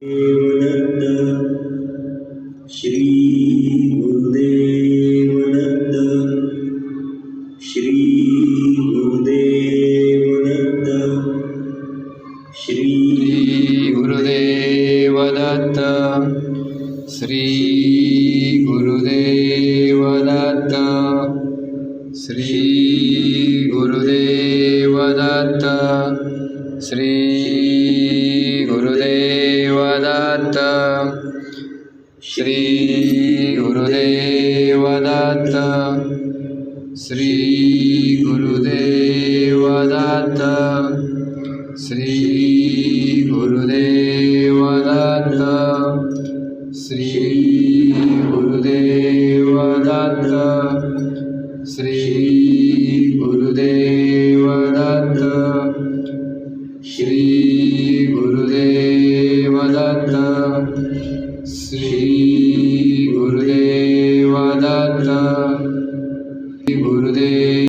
Shri Gurudev Datta, Shri Gurudev Datta, Shri Gurudev Datta, Shri Gurudev Datta, Shri Gurudev Datta, Shri Gurudev Datta, Shri Gurudev Datta, Shri Gurudev Datta, Shri Gurudev Datta, Shri Gurudev Datta, Shri Gurudev Datta, Shri Gurudev Datta, Shri Gurudev Datta, Gurudev